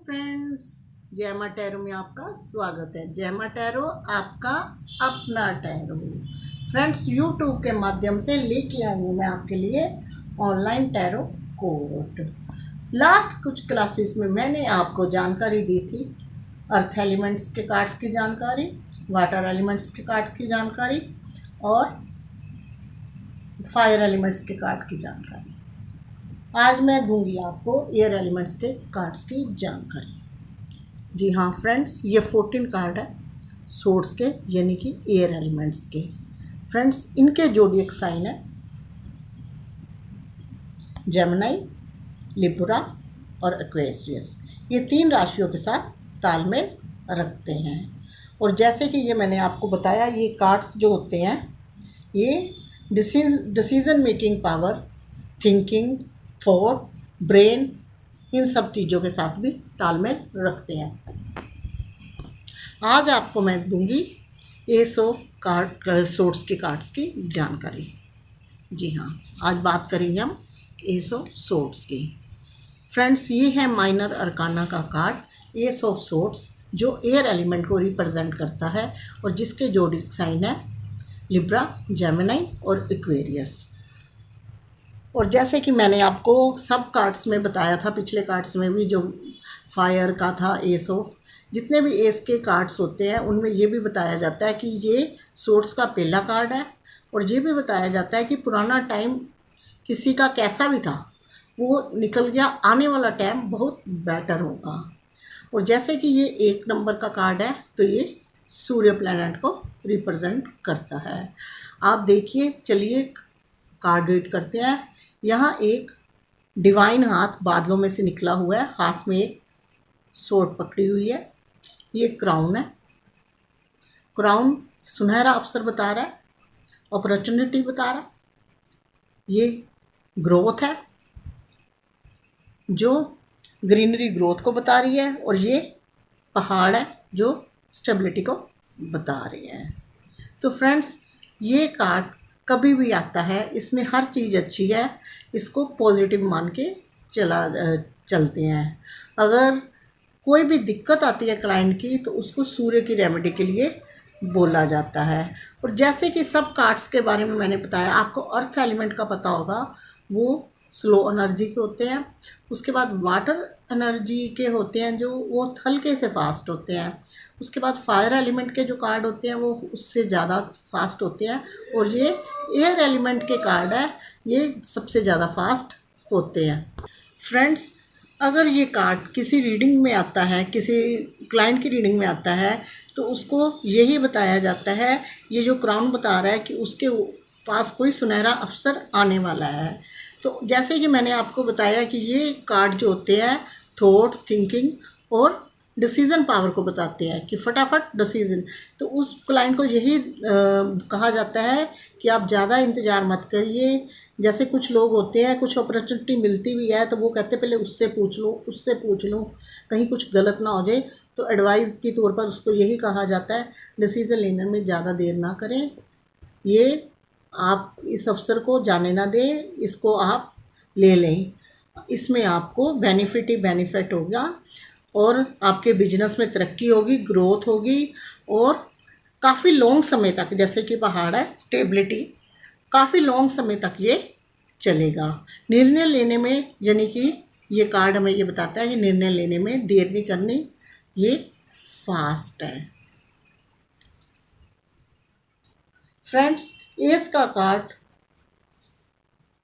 Friends, जय मां tarot में आपका स्वागत है। जय मां टैरो आपका अपना टैरो। फ्रेंड्स, यूट्यूब के माध्यम से लेके आई हूँ मैं आपके लिए ऑनलाइन टैरो कोड। लास्ट कुछ क्लासेस में मैंने आपको जानकारी दी थी अर्थ एलिमेंट्स के कार्ड्स की जानकारी, वाटर एलिमेंट्स के कार्ड की जानकारी और फायर एलिमेंट्स के कार्ड की जानकारी। आज मैं दूंगी आपको एयर एलिमेंट्स के कार्ड्स की जानकारी। जी हाँ फ्रेंड्स, ये 14 कार्ड है सोर्स के, यानी कि एयर एलिमेंट्स के। फ्रेंड्स, इनके जोडिएक साइन है जेमिनी, लिब्रा और एक्वेरियस। ये 3 राशियों के साथ तालमेल रखते हैं। और जैसे कि ये मैंने आपको बताया, ये कार्ड्स जो होते हैं ये decision making power, thinking, thought, brain, इन सब चीज़ों के साथ भी तालमेल रखते हैं। आज आपको मैं दूंगी एस ऑफ कार्ड सोर्ट्स के कार्ड्स की जानकारी। जी हाँ, आज बात करेंगे हम एस ऑफ सोर्ट्स की। फ्रेंड्स, ये है माइनर अरकाना का कार्ड एस ऑफ सोर्ट्स, जो एयर एलिमेंट को रिप्रेजेंट करता है और जिसके जोडिक साइन है लिब्रा, जेमिनी और एक्वेरियस। और जैसे कि मैंने आपको सब कार्ड्स में बताया था, पिछले कार्ड्स में भी, जो फायर का था एस ऑफ, जितने भी एस के कार्ड्स होते हैं उनमें ये भी बताया जाता है कि ये सोर्ट्स का पहला कार्ड है। और ये भी बताया जाता है कि पुराना टाइम किसी का कैसा भी था वो निकल गया, आने वाला टाइम बहुत बेटर होगा। और जैसे कि ये 1 नंबर का कार्ड है तो ये सूर्य प्लैनेट को रिप्रेजेंट करता है। आप देखिए, चलिए कार्ड रीड करते हैं। यहाँ एक डिवाइन हाथ बादलों में से निकला हुआ है, हाथ में एक सोर्ड पकड़ी हुई है। ये क्राउन है। क्राउन सुनहरा अवसर बता रहा है, अपॉर्चुनिटी बता रहा है। ये ग्रोथ है, जो ग्रीनरी ग्रोथ को बता रही है। और ये पहाड़ है जो स्टेबिलिटी को बता रही है। तो फ्रेंड्स, ये कार्ड कभी भी आता है, इसमें हर चीज़ अच्छी है, इसको पॉजिटिव मान के चलते हैं। अगर कोई भी दिक्कत आती है क्लाइंट की तो उसको सूर्य की रेमेडी के लिए बोला जाता है। और जैसे कि सब कार्ड्स के बारे में मैंने बताया, आपको अर्थ एलिमेंट का पता होगा, वो स्लो एनर्जी के होते हैं। उसके बाद वाटर एनर्जी के होते हैं जो वो हल्के से फास्ट होते हैं। उसके बाद फायर एलिमेंट के जो कार्ड होते हैं वो उससे ज़्यादा फास्ट होते हैं। और ये एयर एलिमेंट के कार्ड है, ये सबसे ज़्यादा फास्ट होते हैं। फ्रेंड्स, अगर ये कार्ड किसी रीडिंग में आता है, किसी क्लाइंट की रीडिंग में आता है, तो उसको यही बताया जाता है, ये जो क्राउन बता रहा है कि उसके पास कोई सुनहरा अवसर आने वाला है। तो जैसे कि मैंने आपको बताया कि ये कार्ड जो होते हैं थॉट, थिंकिंग और डिसीज़न पावर को बताते हैं कि फटाफट डिसीज़न। तो उस क्लाइंट को यही कहा जाता है कि आप ज़्यादा इंतज़ार मत करिए। जैसे कुछ लोग होते हैं, कुछ अपॉर्चुनिटी मिलती भी है तो वो कहते पहले उससे पूछ लूँ, उससे पूछ लूँ, कहीं कुछ गलत ना हो जाए। तो एडवाइस के तौर पर उसको यही कहा जाता है, डिसीज़न लेने में ज़्यादा देर ना करें, ये आप इस अवसर को जाने ना दें, इसको आप ले लें, इसमें आपको बेनिफिट ही बेनिफिट होगा और आपके बिजनेस में तरक्की होगी, ग्रोथ होगी। और काफ़ी लॉन्ग समय तक, जैसे कि पहाड़ है, स्टेबिलिटी काफ़ी लॉन्ग समय तक ये चलेगा। निर्णय लेने में, यानी कि ये कार्ड हमें ये बताता है कि निर्णय लेने में देर नहीं करनी, ये फास्ट है। फ्रेंड्स, एस का कार्ड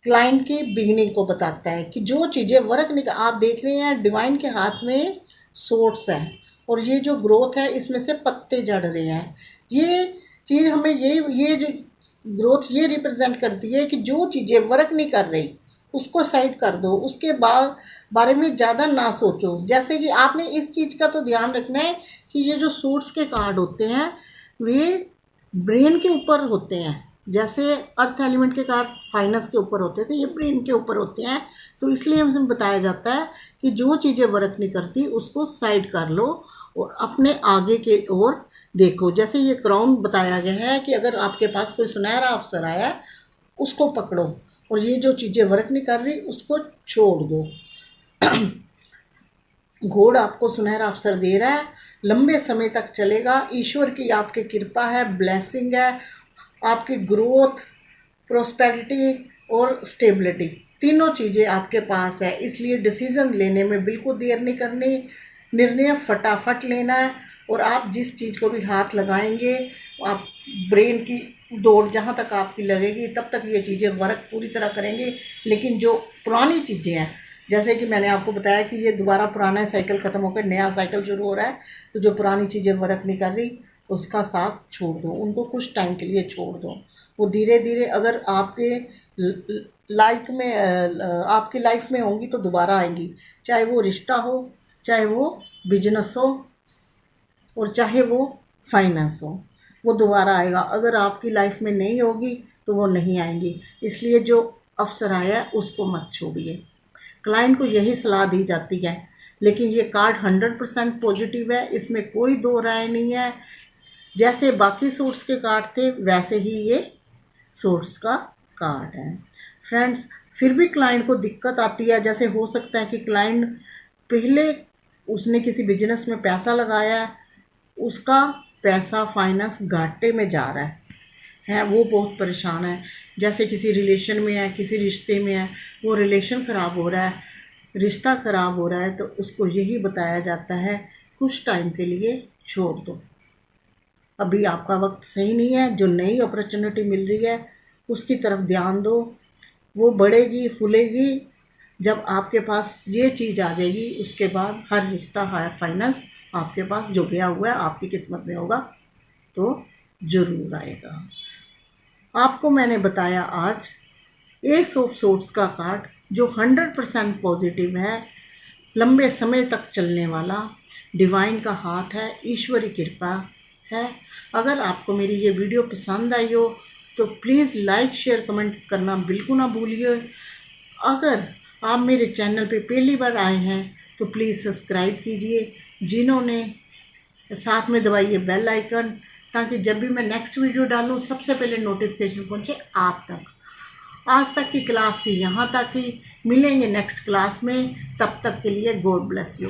क्लाइंट की बिगिनिंग को बताता है कि जो चीज़ें वर्क नहीं, आप देख रहे हैं डिवाइन के हाथ में सोर्ट्स है और ये जो ग्रोथ है इसमें से पत्ते झड़ रहे हैं। ये चीज़ हमें ये जो ग्रोथ ये रिप्रेजेंट करती है कि जो चीज़ें वर्क नहीं कर रही उसको साइड कर दो, उसके बाद बारे में ज़्यादा ना सोचो। जैसे कि आपने इस चीज़ का तो ध्यान रखना है कि ये जो सोर्ट्स के कार्ड होते हैं वे ब्रेन के ऊपर होते हैं। जैसे अर्थ एलिमेंट के कार्ड फाइनेंस के ऊपर होते थे, ये ब्रेन के ऊपर होते हैं। तो इसलिए हमसे बताया जाता है कि जो चीज़ें वर्क नहीं करती उसको साइड कर लो और अपने आगे के ओर देखो। जैसे ये क्राउन बताया गया है कि अगर आपके पास कोई सुनहरा अवसर आया है उसको पकड़ो और ये जो चीज़ें वर्क नहीं कर रही उसको छोड़ दो। गॉड आपको सुनहरा अवसर दे रहा है, लंबे समय तक चलेगा। ईश्वर की आपकी कृपा है, ब्लेसिंग है, आपकी ग्रोथ, प्रोस्पेरिटी और स्टेबिलिटी, तीनों चीज़ें आपके पास है। इसलिए डिसीजन लेने में बिल्कुल देर नहीं करनी, निर्णय फटाफट लेना है। और आप जिस चीज़ को भी हाथ लगाएंगे, आप ब्रेन की दौड़ जहाँ तक आपकी लगेगी तब तक ये चीज़ें वर्क पूरी तरह करेंगे। लेकिन जो पुरानी चीज़ें हैं, जैसे कि मैंने आपको बताया कि ये दोबारा पुराना साइकिल ख़त्म होकर नया साइकिल शुरू हो रहा है, तो जो पुरानी चीज़ें वर्क नहीं कर रही उसका साथ छोड़ दो, उनको कुछ टाइम के लिए छोड़ दो। वो धीरे धीरे अगर आपके आपकी लाइफ में होंगी तो दोबारा आएंगी, चाहे वो रिश्ता हो, चाहे वो बिजनेस हो, और चाहे वो फाइनेंस हो, वो दोबारा आएगा। अगर आपकी लाइफ में नहीं होगी तो वो नहीं आएंगी। इसलिए जो अवसर आया है उसको मत छोड़िए। क्लाइंट को यही सलाह दी जाती है। लेकिन ये कार्ड 100% पॉजिटिव है, इसमें कोई दो राय नहीं है। जैसे बाकी सूट्स के कार्ड थे वैसे ही ये सूट्स का कार्ड है। फ्रेंड्स, फिर भी क्लाइंट को दिक्कत आती है। जैसे हो सकता है कि क्लाइंट पहले उसने किसी बिजनेस में पैसा लगाया है, उसका पैसा फाइनेंस घाटे में जा रहा है, वो बहुत परेशान है। जैसे किसी रिलेशन में है, किसी रिश्ते में है, वो रिलेशन ख़राब हो रहा है, रिश्ता ख़राब हो रहा है, तो उसको यही बताया जाता है कुछ टाइम के लिए छोड़ दो, अभी आपका वक्त सही नहीं है। जो नई अपॉर्चुनिटी मिल रही है उसकी तरफ ध्यान दो, वो बढ़ेगी फूलेगी। जब आपके पास ये चीज़ आ जाएगी उसके बाद हर रिश्ता, हर फाइनेंस आपके पास जो गया हुआ है आपकी किस्मत में होगा तो ज़रूर आएगा। आपको मैंने बताया आज एस ऑफ सोर्ट्स का कार्ड जो 100% पॉजिटिव है, लंबे समय तक चलने वाला, डिवाइन का हाथ है, ईश्वरी कृपा है। अगर आपको मेरी ये वीडियो पसंद आई हो तो प्लीज़ लाइक शेयर कमेंट करना बिल्कुल ना भूलिए। अगर आप मेरे चैनल पे पहली बार आए हैं तो प्लीज़ सब्सक्राइब कीजिए, जिन्होंने साथ में दबाइए बेल आइकन, ताकि जब भी मैं नेक्स्ट वीडियो डालूँ सबसे पहले नोटिफिकेशन पहुँचे आप तक। आज तक की क्लास थी यहाँ तक ही, मिलेंगे नेक्स्ट क्लास में, तब तक के लिए गॉड ब्लेस यू।